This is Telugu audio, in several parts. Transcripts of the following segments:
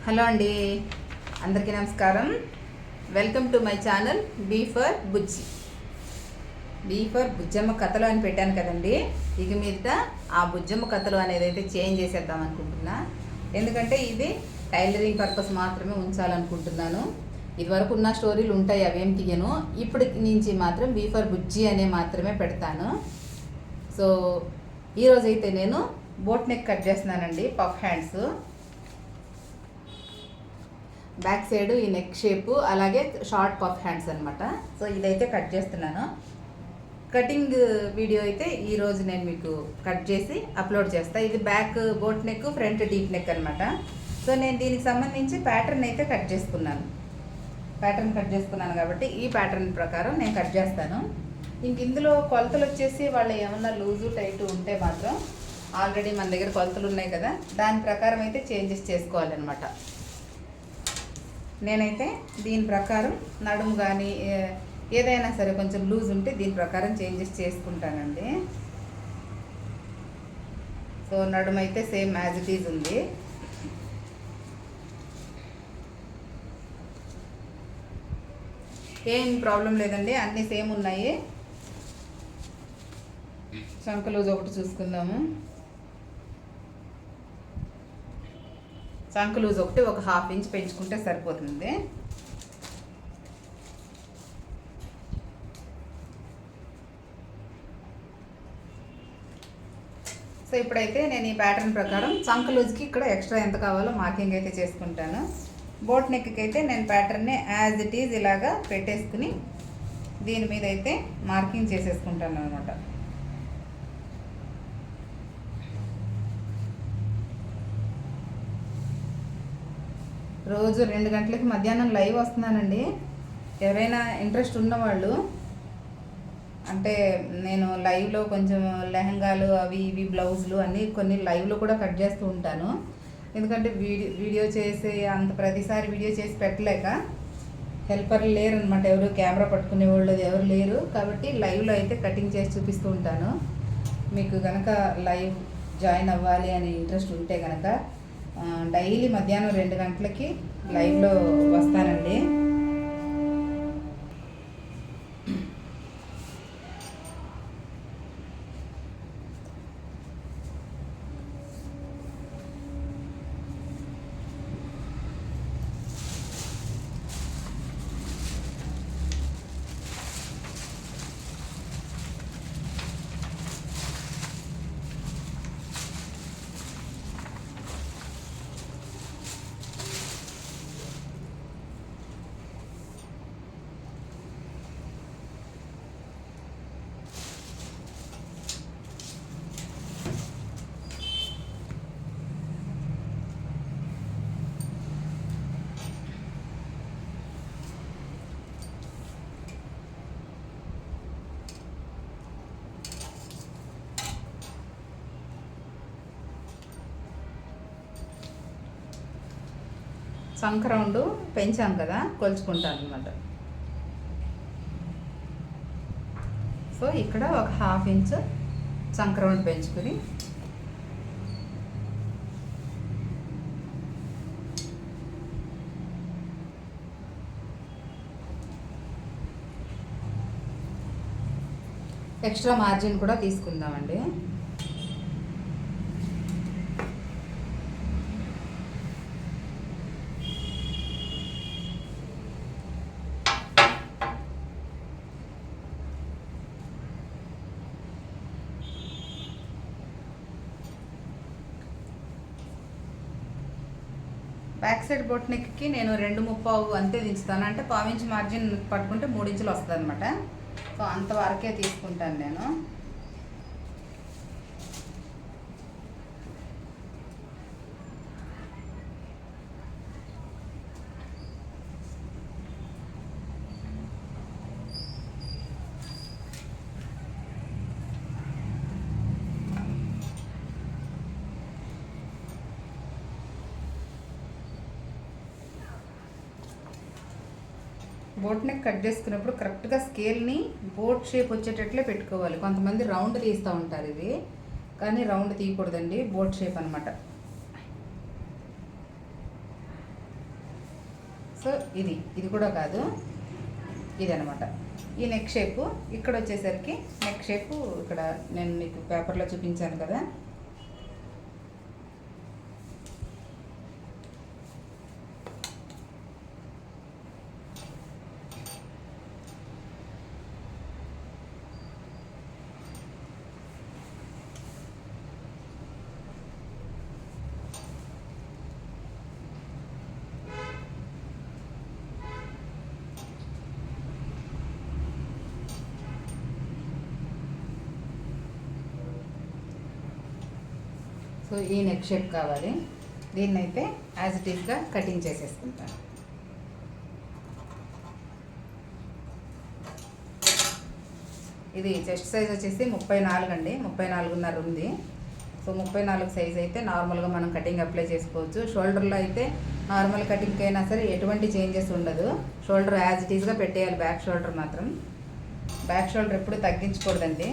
హలో అండి, అందరికీ నమస్కారం. Welcome to my channel B for Bujji. B for Bujjamma కథలు అని పెట్టాను కదండి. ఇక మీద ఆ బుజ్జమ్మ కథలు అనేది అయితే చేంజ్ చేసేద్దాం అనుకుంటున్నా. ఎందుకంటే ఇది టైలరింగ్ పర్పస్ మాత్రమే ఉంచాలనుకుంటున్నాను. ఇదివరకు ఉన్న స్టోరీలు ఉంటాయి, అవేం తీయను. ఇప్పటి నుంచి మాత్రం బీ ఫర్ బుజ్జి అనే మాత్రమే పెడతాను. సో ఈరోజైతే నేను బోట్ నెక్ కట్ చేస్తున్నానండి. పఫ్ హ్యాండ్స్, బ్యాక్ సైడ్ ఈ నెక్ షేపు, అలాగే షార్ట్ పఫ్ హ్యాండ్స్ అనమాట. సో ఇదైతే కట్ చేస్తున్నాను. కటింగ్ వీడియో అయితే ఈరోజు నేను మీకు కట్ చేసి అప్లోడ్ చేస్తాను. ఇది back boat neck, front deep neck అనమాట. సో నేను దీనికి సంబంధించి ప్యాటర్న్ అయితే కట్ చేసుకున్నాను. కాబట్టి ఈ ప్యాటర్న్ ప్రకారం నేను కట్ చేస్తాను. ఇంక ఇందులో కొలతలు వచ్చేసి వాళ్ళు ఏమన్నా లూజు టైట్ ఉంటే మాత్రం ఆల్రెడీ మన దగ్గర కొలతలు ఉన్నాయి కదా, దాని ప్రకారం అయితే చేంజెస్ చేసుకోవాలన్నమాట. నేనైతే దీని ప్రకారం నడుము కానీ ఏదైనా సరే కొంచెం లూజ్ ఉంటే దీని ప్రకారం చేంజెస్ చేసుకుంటానండి. సో నడుము అయితే సేమ్ యాజ్ ఇట్ ఈజ్ ఉంది. ఏం ప్రాబ్లం లేదండి, అన్నీ సేమ్ ఉన్నాయి. చంక లూజ్ ఒకటి చూసుకుందాము. చంక లూజ్ ఒకటి ఒక ½ ఇంచ్ పెంచుకుంటే సరిపోతుంది. సో ఇప్పుడైతే నేను ఈ ప్యాటర్న్ ప్రకారం చంక లూజ్కి ఇక్కడ ఎక్స్ట్రా ఎంత కావాలో మార్కింగ్ అయితే చేసుకుంటాను. బోట్ నెక్కి అయితే నేను ప్యాటర్న్ని యాజ్ ఇట్ ఈజ్ ఇలాగా పెట్టేసుకుని దీని మీద అయితే మార్కింగ్ చేసేసుకుంటాను అనమాట. రోజు 2 గంటలకి మధ్యాహ్నం లైవ్ వస్తున్నానండి. ఎవరైనా ఇంట్రెస్ట్ ఉన్నవాళ్ళు, అంటే నేను లైవ్లో కొంచెం లెహంగాలు అవి ఇవి బ్లౌజులు అన్నీ కొన్ని లైవ్లో కూడా కట్ చేస్తూ ఉంటాను. ఎందుకంటే వీడియో చేసి అంత ప్రతిసారి వీడియో చేసి పెట్టలేక హెల్పర్లు లేరు అనమాట, ఎవరు కెమెరా పట్టుకునే వాళ్ళు ఎవరు లేరు. కాబట్టి లైవ్లో అయితే కటింగ్ చేసి చూపిస్తూ ఉంటాను. మీకు కనుక లైవ్ జాయిన్ అవ్వాలి అనే ఇంట్రెస్ట్ ఉంటే కనుక డైలీ మధ్యాహ్నం 2 గంటలకి లైవ్లో వస్తానండి. చంక రౌండ్ పెంచాం కదా, కొలుచుకుంటాను అనమాట. సో ఇక్కడ ఒక ½ ఇంచ్ చంక రౌండ్ పెంచుకుని ఎక్స్ట్రా మార్జిన్ కూడా తీసుకుందామండి. బ్యాక్ సైడ్ బోట్ నెక్కి నేను 2.35 అంతే దించుతాను. అంటే ½ ఇంచ్ మార్జిన్ పట్టుకుంటే 3 ఇంచులు వస్తుంది అనమాట. సో అంతవరకే తీసుకుంటాను నేను. బోట్ నెక్ కట్ చేసుకున్నప్పుడు కరెక్ట్గా స్కేల్ని బోట్ షేప్ వచ్చేటట్లే పెట్టుకోవాలి. కొంతమంది రౌండ్ తీస్తూ ఉంటారు, ఇది కానీ రౌండ్ తీయకూడదండి, బోట్ షేప్ అనమాట. సో ఇది కూడా కాదు, ఇది అనమాట ఈ నెక్ షేపు. ఇక్కడ వచ్చేసరికి నెక్ షేపు ఇక్కడ నేను మీకు పేపర్లో చూపించాను కదా, సో ఈ నెక్ షేప్ కావాలి. దీన్నైతే యాజ్ ఇట్ ఈస్గా కటింగ్ చేసేసుకుంటాను. ఇది చెస్ట్ సైజ్ వచ్చేసి 34 అండి, 34.5 ఉంది. సో 34 సైజ్ అయితే నార్మల్గా మనం కటింగ్ అప్లై చేసుకోవచ్చు. షోల్డర్లో అయితే నార్మల్ కటింగ్కి అయినా సరే ఎటువంటి చేంజెస్ ఉండదు. షోల్డర్ యాజ్ ఇట్ ఈస్గా పెట్టేయాలి. బ్యాక్ షోల్డర్ మాత్రం, బ్యాక్ షోల్డర్ ఎప్పుడు తగ్గించకూడదండి.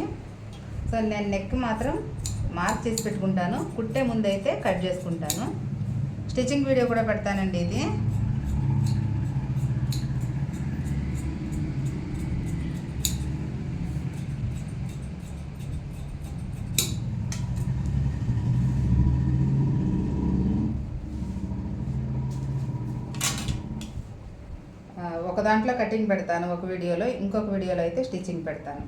సో నేను నెక్ మాత్రం మార్క్ చేసి పెట్టుకుంటాను. కుట్టే ముందు అయితే కట్ చేసుకుంటాను. స్టిచ్చింగ్ వీడియో కూడా పెడతానండి. ఇది ఒక దాంట్లో కటింగ్ పెడతాను, ఒక వీడియోలో, ఇంకొక వీడియోలో అయితే స్టిచ్చింగ్ పెడతాను.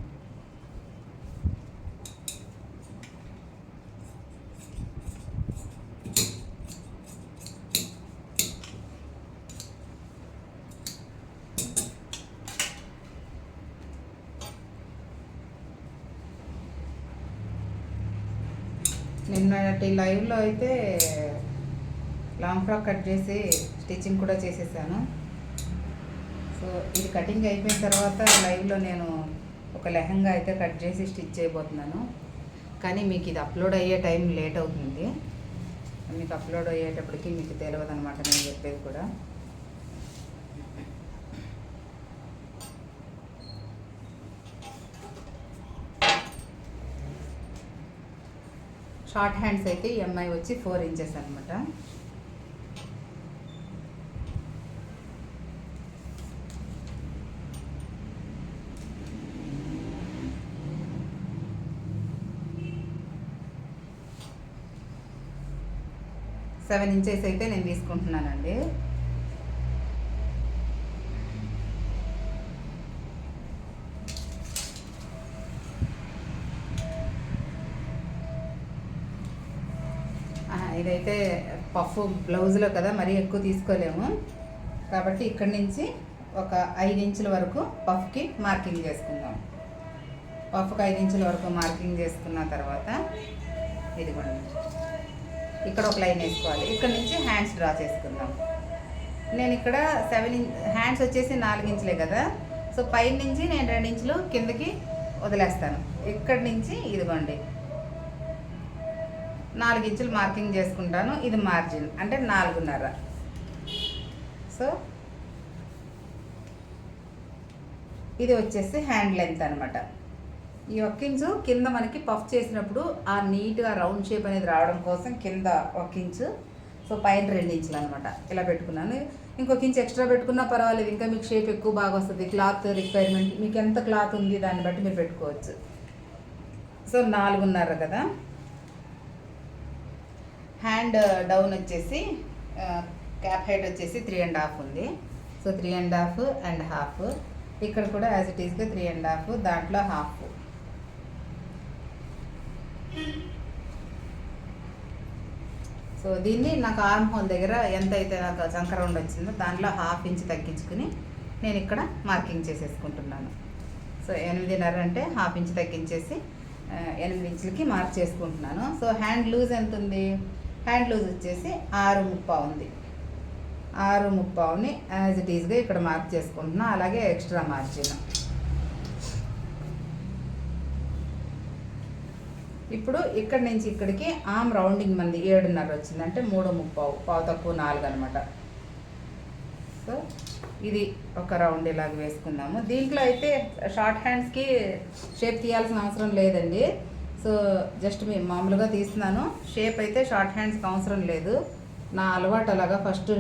నిన్నటి లైవ్లో అయితే లాంగ్ ఫ్రాక్ కట్ చేసి స్టిచ్చింగ్ కూడా చేసేసాను. సో ఇది కటింగ్ అయిపోయిన తర్వాత లైవ్లో నేను ఒక లెహంగా అయితే కట్ చేసి స్టిచ్ చేయబోతున్నాను. కానీ మీకు ఇది అప్లోడ్ అయ్యే టైం లేట్ అవుతుంది. మీకు అప్లోడ్ అయ్యేటప్పటికి మీకు తెలియదు అనమాట నేను చెప్పేది కూడా. షార్ట్ హ్యాండ్స్ అయితే ఎంఐ వచ్చి 4 ఇంచెస్ అనమాట. సెవెన్ ఇంచెస్ అయితే నేను తీసుకుంటున్నానండి. ఇదైతే పఫ్ బ్లౌజ్లో కదా, మరీ ఎక్కువ తీసుకోలేము కాబట్టి ఇక్కడి నుంచి ఒక 5 ఇంచుల వరకు పఫ్కి మార్కింగ్ చేసుకుందాం. పఫ్కి 5 ఇంచుల వరకు మార్కింగ్ చేసుకున్న తర్వాత ఇదిగోండి ఇక్కడ ఒక లైన్ వేసుకోవాలి. ఇక్కడ నుంచి హ్యాండ్స్ డ్రా చేసుకుందాం. నేను ఇక్కడ 7 హ్యాండ్స్ వచ్చేసి 4 ఇంచులే కదా, సో పై నుంచి నేను 2 ఇంచులు కిందకి వదిలేస్తాను. ఇక్కడి నుంచి ఇదిగోండి 4 ఇంచులు మార్కింగ్ చేసుకుంటాను. ఇది మార్జిన్ అంటే 4.5. సో ఇది వచ్చేసి హ్యాండ్ లెంత్ అనమాట. ఈ 1 ఇంచు కింద మనకి పఫ్ చేసినప్పుడు ఆ నీట్గా రౌండ్ షేప్ అనేది రావడం కోసం కింద 1 ఇంచు, సో పైన 2 ఇంచులు అనమాట. ఇలా పెట్టుకున్నాను. ఇంకొక ఇంచు ఎక్స్ట్రా పెట్టుకున్నా పర్వాలేదు, ఇంకా మీకు షేప్ ఎక్కువ బాగా వస్తుంది. క్లాత్ రిక్వైర్మెంట్ మీకు ఎంత క్లాత్ ఉంది దాన్ని బట్టి మీరు పెట్టుకోవచ్చు. సో 4.5 కదా. హ్యాండ్ డౌన్ వచ్చేసి క్యాప్ హైట్ వచ్చేసి 3.5 ఉంది. So 3.5 and half. ఇక్కడ కూడా యాజ్ ఇట్ ఈస్గా 3.5, దాంట్లో హాఫ్. సో దీన్ని నాకు ఆర్మ్ హోల్ దగ్గర ఎంత అయితే నాకు చంకర రౌండ్ వచ్చిందో దాంట్లో 1/2 ఇంచ్ తగ్గించుకుని నేను ఇక్కడ మార్కింగ్ చేసేసుకుంటున్నాను. సో 8.5 అంటే 1/2 ఇంచ్ తగ్గించేసి 8 ఇంచులకి మార్క్ చేసుకుంటున్నాను. సో హ్యాండ్ లూజ్ ఎంత ఉంది? హ్యాండ్ లూజ్ వచ్చేసి 6.35 ఉంది. 6.35ని యాజ్ ఇట్ ఈస్గా ఇక్కడ మార్క్ చేసుకుంటున్నా. అలాగే ఎక్స్ట్రా మార్జిన్. ఇప్పుడు ఇక్కడ నుంచి ఇక్కడికి ఆమ్ రౌండింగ్ మంది 7.5 వచ్చింది, అంటే 3.35, పావు తక్కువ 4 అనమాట. సో ఇది ఒక రౌండ్ ఇలాగ వేసుకుందాము. దీంట్లో అయితే షార్ట్ హ్యాండ్స్కి షేప్ తీయాల్సిన అవసరం లేదండి. సో జస్ట్ మేము మామూలుగా తీస్తున్నాను. షేప్ అయితే షార్ట్ హ్యాండ్స్కి అవసరం లేదు. నా అలవాటు అలాగా ఫస్ట్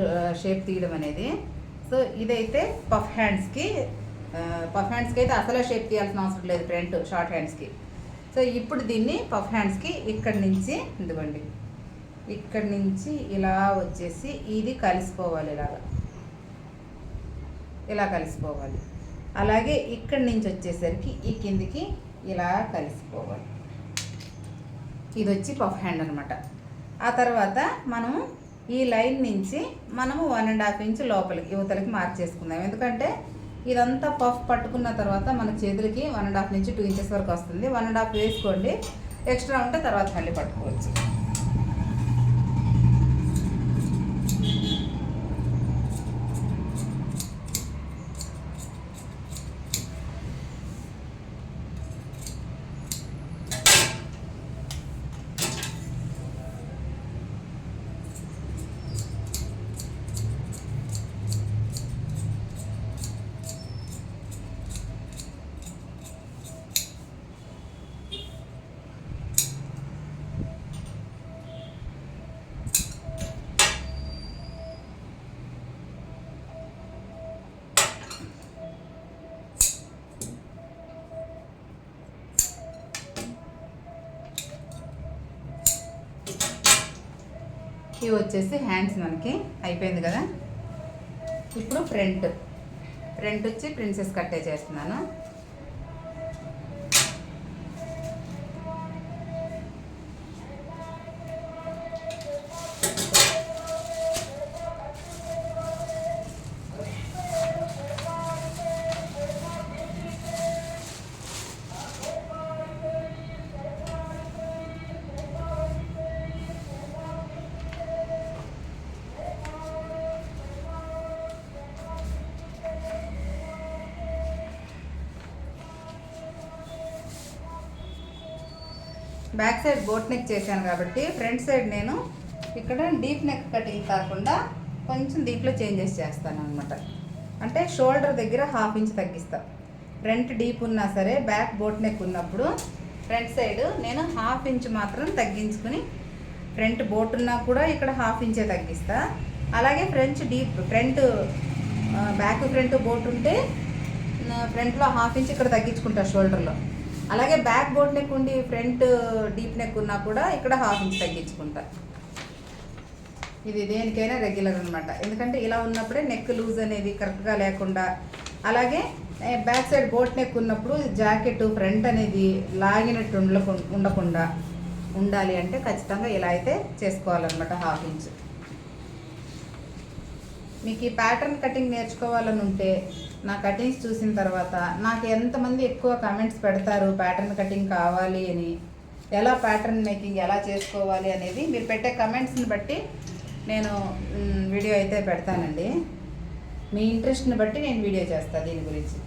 షేప్ తీయడం అనేది. సో ఇదైతే పఫ్ హ్యాండ్స్కి అయితే అసలే షేప్ తీయాల్సిన అవసరం లేదు ఫ్రంట్ షార్ట్ హ్యాండ్స్కి. సో ఇప్పుడు దీన్ని పఫ్ హ్యాండ్స్కి ఇక్కడి నుంచి ఇదిగోండి ఇక్కడి నుంచి ఇలా వచ్చేసి ఇది కలిసిపోవాలి, ఇలా కలిసిపోవాలి. అలాగే ఇక్కడి నుంచి వచ్చేసరికి ఈ కిందికి ఇలా కలిసిపోవాలి. ఇది వచ్చి పఫ్ హ్యాండ్ అనమాట. ఆ తర్వాత మనము ఈ లైన్ నుంచి మనము 1.5 ఇంచ్ లోపలికి యువతలకి మార్క్ చేసుకుందాం. ఎందుకంటే ఇదంతా పఫ్ పట్టుకున్న తర్వాత మన చేతులకి 1.5 నుంచి 2 ఇంచెస్ వరకు వస్తుంది. 1.5 వేసుకోండి, ఎక్స్ట్రా ఉంటే తర్వాత మళ్ళీ పట్టుకోవచ్చు. ఇవి వచ్చేసి హ్యాండ్స్ మనకి అయిపోయింది కదా. ఇప్పుడు ఫ్రంట్ వచ్చి ప్రిన్సెస్ కట్టే చేస్తున్నాను. బ్యాక్ సైడ్ బోట్ నెక్ చేశాను కాబట్టి ఫ్రంట్ సైడ్ నేను ఇక్కడ డీప్ నెక్ కటింగ్ కాకుండా కొంచెం డీప్లో చేంజెస్ చేస్తాను అనమాట. అంటే షోల్డర్ దగ్గర 1/2 ఇంచ్ తగ్గిస్తా. ఫ్రంట్ డీప్ ఉన్నా సరే బ్యాక్ బోట్ నెక్ ఉన్నప్పుడు ఫ్రంట్ సైడ్ నేను 1/2 ఇంచ్ మాత్రం తగ్గించుకుని, ఫ్రంట్ బోట్ ఉన్నా కూడా ఇక్కడ 1/2 ఇంచే తగ్గిస్తా. అలాగే ఫ్రంట్ బ్యాక్ ఫ్రంట్ బోట్ ఉంటే ఫ్రంట్లో 1/2 ఇంచ్ ఇక్కడ తగ్గించుకుంటా షోల్డర్లో. అలాగే బ్యాక్ బోట్ నెక్ ఉండి ఫ్రంట్ డీప్ నెక్ ఉన్నా కూడా ఇక్కడ 1/2 ఇంచ్ తగ్గించుకుంటా. ఇది దేనికైనా రెగ్యులర్ అనమాట. ఎందుకంటే ఇలా ఉన్నప్పుడే నెక్ లూజ్ అనేది కరెక్ట్గా లేకుండా, అలాగే బ్యాక్ సైడ్ బోట్ నెక్ ఉన్నప్పుడు జాకెట్ ఫ్రంట్ అనేది లాగినట్టు ఉండకుండా ఉండాలి అంటే ఖచ్చితంగా ఇలా అయితే చేసుకోవాలన్నమాట 1/2 ఇంచ్. మీకు ఈ ప్యాటర్న్ కటింగ్ నేర్చుకోవాలని ఉంటే నా కటింగ్స్ చూసిన తర్వాత నాకు ఎంతమంది ఎక్కువ కమెంట్స్ పెడతారు ప్యాటర్న్ కటింగ్ కావాలి అని, ఎలా ప్యాటర్న్ మేకింగ్ ఎలా చేసుకోవాలి అనేది మీరు పెట్టే కమెంట్స్ని బట్టి నేను వీడియో అయితే పెడతానండి. మీ ఇంట్రెస్ట్ని బట్టి నేను వీడియో చేస్తాను దీని గురించి.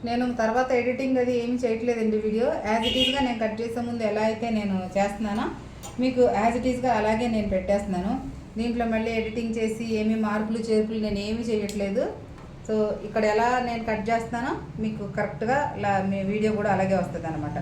నేను తర్వాత ఎడిటింగ్ అది ఏమి చేయట్లేదండి. వీడియో యాజ్ ఇట్ ఈస్గా నేను కట్ చేసే ముందు ఎలా అయితే నేను చేస్తున్నానో మీకు యాజ్ ఇట్ ఈస్గా అలాగే నేను పెట్టేస్తున్నాను. దీంట్లో మళ్ళీ ఎడిటింగ్ చేసి ఏమి మార్పులు చేర్పులు నేను ఏమీ చేయట్లేదు. సో ఇక్కడ ఎలా నేను కట్ చేస్తున్నానో మీకు కరెక్ట్గా మీ వీడియో కూడా అలాగే వస్తుంది అనమాట.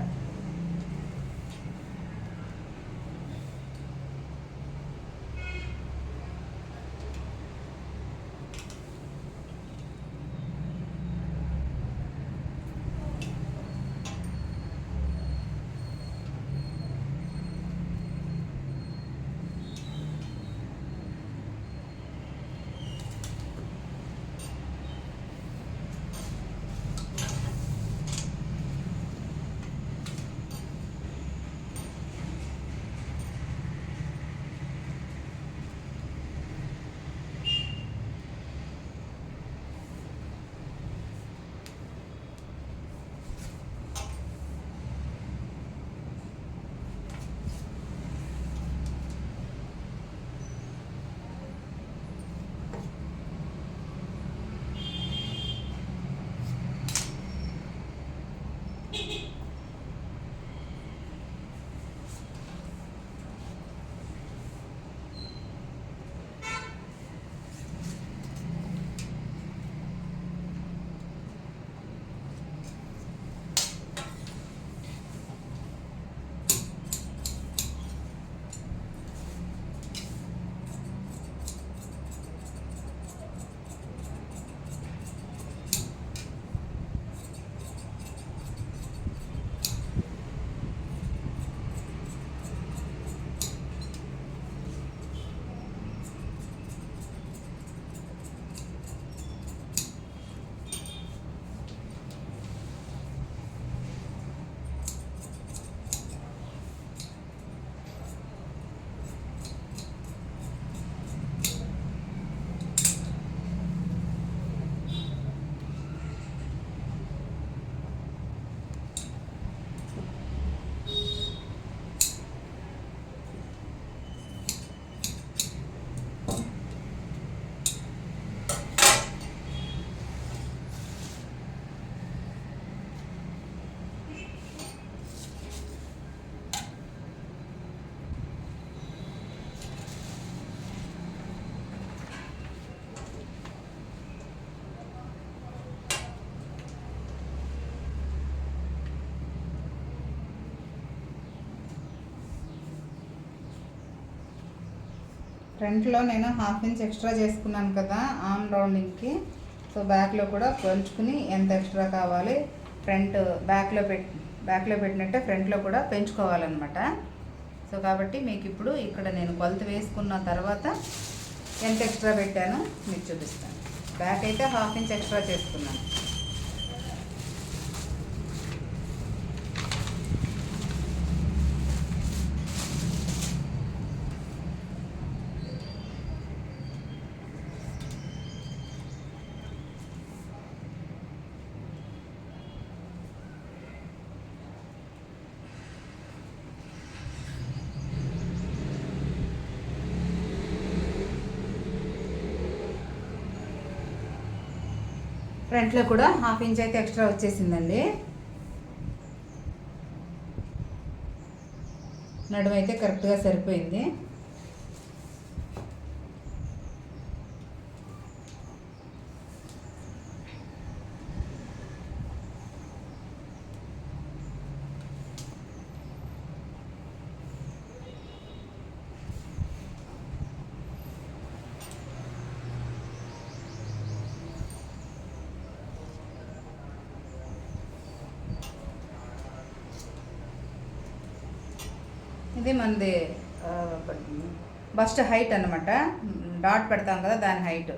ఫ్రంట్లో నేను 1/2 ఇంచ్ ఎక్స్ట్రా చేసుకున్నాను కదా ఆర్మ్ రౌండింగ్కి. సో బ్యాక్లో కూడా పెంచుకుని ఎంత ఎక్స్ట్రా కావాలి ఫ్రంట్ బ్యాక్లో పెట్టినట్టే ఫ్రంట్లో కూడా పెంచుకోవాలన్నమాట. సో కాబట్టి మీకు ఇప్పుడు ఇక్కడ నేను కొలత వేసుకున్న తర్వాత ఎంత ఎక్స్ట్రా పెట్టానో మీకు చూపిస్తాను. బ్యాక్ అయితే 1/2 ఇంచ్ ఎక్స్ట్రా చేసుకున్నాను. ఫ్రంట్లో కూడా 1/2 ఇంచ్ అయితే ఎక్స్ట్రా వచ్చేసిందండి. నడుము అయితే కరెక్ట్గా సరిపోయింది. ఇది మనది బస్ట్ హైట్ అన్నమాట. డాట్ పెడతాం కదా దాని హైట్.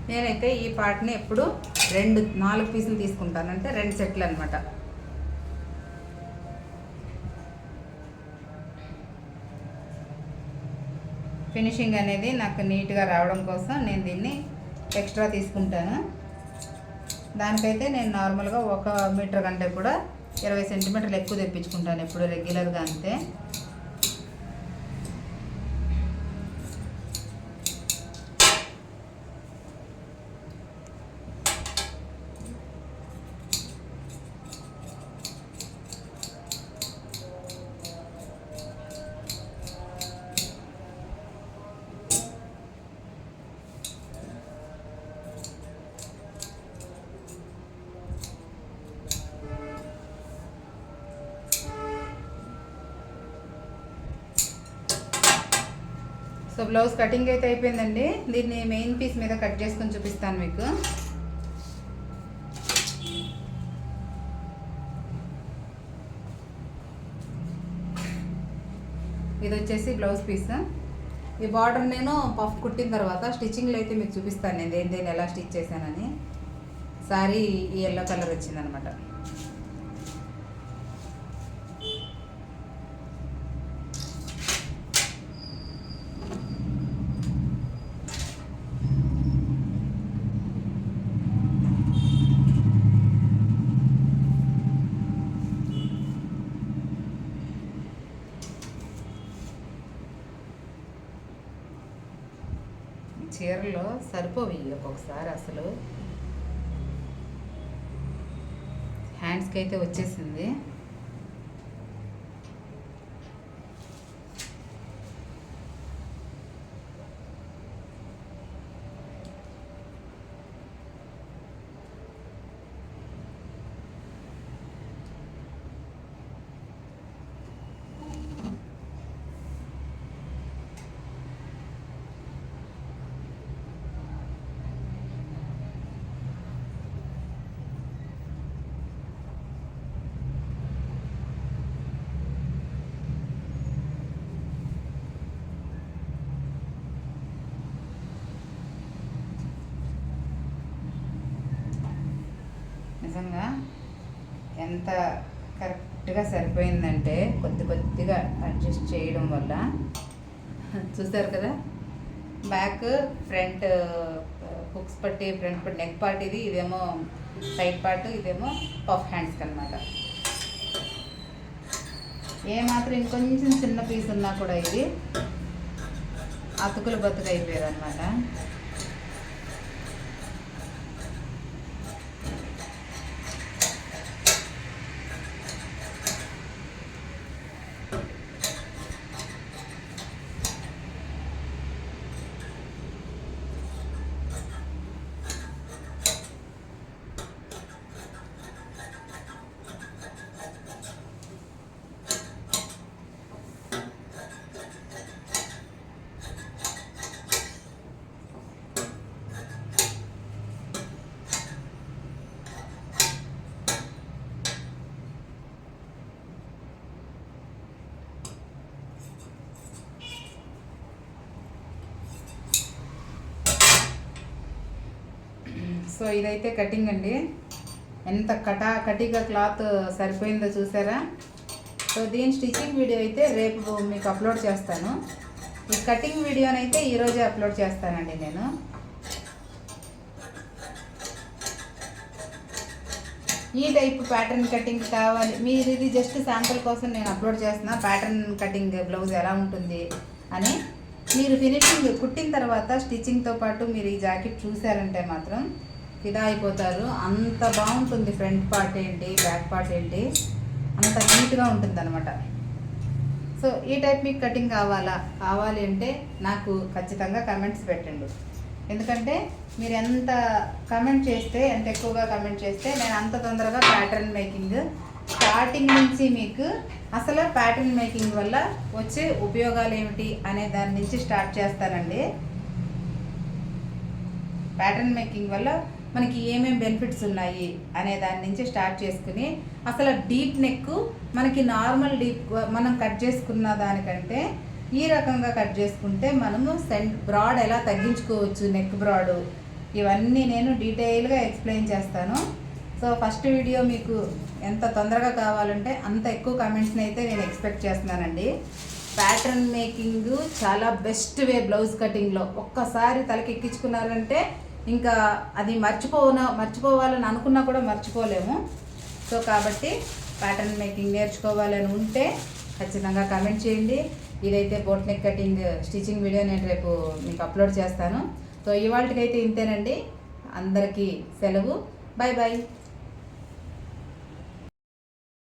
నేనైతే ఈ పార్ట్ని ఎప్పుడు 4 పీసులు తీసుకుంటాను, అంటే 2 సెట్లు అనమాట. ఫినిషింగ్ అనేది నాకు నీట్గా రావడం కోసం నేను దీన్ని ఎక్స్ట్రా తీసుకుంటాను. దానికైతే నేను నార్మల్గా 1 మీటర్ కంటే కూడా 20 సెంటీమీటర్లు ఎక్కువ తెప్పించుకుంటాను ఎప్పుడు రెగ్యులర్గా అంతే. సో బ్లౌజ్ కటింగ్ అయితే అయిపోయిందండి. దీన్ని మెయిన్ పీస్ మీద కట్ చేసుకొని చూపిస్తాను మీకు. ఇది వచ్చేసి బ్లౌజ్ పీస్. ఈ బార్డర్ నేను పఫ్ కుట్టిన తర్వాత స్టిచ్చింగ్లో అయితే మీకు చూపిస్తాను నేను దేని ఎలా స్టిచ్ చేశానని. సారీ ఈ ఎల్లో కలర్ వచ్చిందనమాట. చీరలో సరిపోవి ఒక్కొక్కసారి, అసలు హ్యాండ్స్కి అయితే వచ్చేసింది. నిజంగా ఎంత కరెక్ట్గా సరిపోయిందంటే కొద్దిగా అడ్జస్ట్ చేయడం వల్ల చూసారు కదా. బ్యాక్ ఫ్రంట్ హుక్స్ పట్టి ఫ్రంట్ పట్టి నెక్ పార్ట్ ఇది, ఇదేమో సైడ్ పార్ట్, ఇదేమో పఫ్ హ్యాండ్స్కి అనమాట. ఏమాత్రం ఇంకొంచెం చిన్న పీస్ ఉన్నా కూడా ఇది అతుకులు బతుకు అయిపోయేది అనమాట. సో ఇదైతే కటింగ్ అండి. ఎంత కటిగా క్లాత్ సరిపోయిందో చూసారా. సో దీని స్టిచ్చింగ్ వీడియో అయితే రేపు మీకు అప్లోడ్ చేస్తాను. ఈ కటింగ్ వీడియోనైతే ఈరోజే అప్లోడ్ చేస్తానండి నేను. ఈ టైప్ ప్యాటర్న్ కటింగ్ కావాలి మీరు, ఇది జస్ట్ శాంపుల్ కోసం నేను అప్లోడ్ చేస్తున్నా. ప్యాటర్న్ కటింగ్ బ్లౌజ్ ఎలా ఉంటుంది అని మీరు ఫినిషింగ్ కుట్టిన తర్వాత స్టిచ్చింగ్తో పాటు మీరు ఈ జాకెట్ చూసారంటే మాత్రం ఫిదా అయిపోతారు. అంత బాగుంటుంది. ఫ్రంట్ పార్ట్ ఏంటి, బ్యాక్ పార్ట్ ఏంటి, అంత నీట్గా ఉంటుంది అనమాట. సో ఈ టైప్ మీకు కటింగ్ కావాలి అంటే నాకు ఖచ్చితంగా కమెంట్స్ పెట్టండి. ఎందుకంటే మీరు ఎంత కమెంట్ చేస్తే, ఎంత ఎక్కువగా కమెంట్ చేస్తే నేను అంత తొందరగా ప్యాటర్న్ మేకింగ్ స్టార్టింగ్ నుంచి మీకు అసలు ప్యాటర్న్ మేకింగ్ వల్ల వచ్చే ఉపయోగాలు ఏమిటి అనే దాని నుంచి స్టార్ట్ చేస్తానండి. ప్యాటర్న్ మేకింగ్ వల్ల మనకి ఏమేమి బెనిఫిట్స్ ఉన్నాయి అనే దాని నుంచి స్టార్ట్ చేసుకుని అసలు డీప్ నెక్ మనకి నార్మల్ డీప్ మనం కట్ చేసుకున్న దానికంటే ఈ రకంగా కట్ చేసుకుంటే మనము బ్రాడ్ ఎలా తగ్గించుకోవచ్చు, నెక్ బ్రాడ్, ఇవన్నీ నేను డీటెయిల్గా ఎక్స్ప్లెయిన్ చేస్తాను. సో ఫస్ట్ వీడియో మీకు ఎంత తొందరగా కావాలంటే అంత ఎక్కువ కమెంట్స్ని అయితే నేను ఎక్స్పెక్ట్ చేస్తున్నానండి. ప్యాటర్న్ మేకింగ్ చాలా బెస్ట్ వే బ్లౌజ్ కటింగ్లో. ఒక్కసారి తలకి ఎక్కించుకున్నారంటే ఇంకా అది మర్చిపోవాలని అనుకున్నా కూడా మర్చిపోలేము. సో కాబట్టి ప్యాటర్న్ మేకింగ్ నేర్చుకోవాలని ఉంటే ఖచ్చితంగా కామెంట్ చేయండి. ఇదైతే boat neck cutting stitching video నేను రేపు మీకు అప్లోడ్ చేస్తాను. సో ఇవాళకైతే ఇంతేనండి. అందరికీ సెలవు. Bye bye.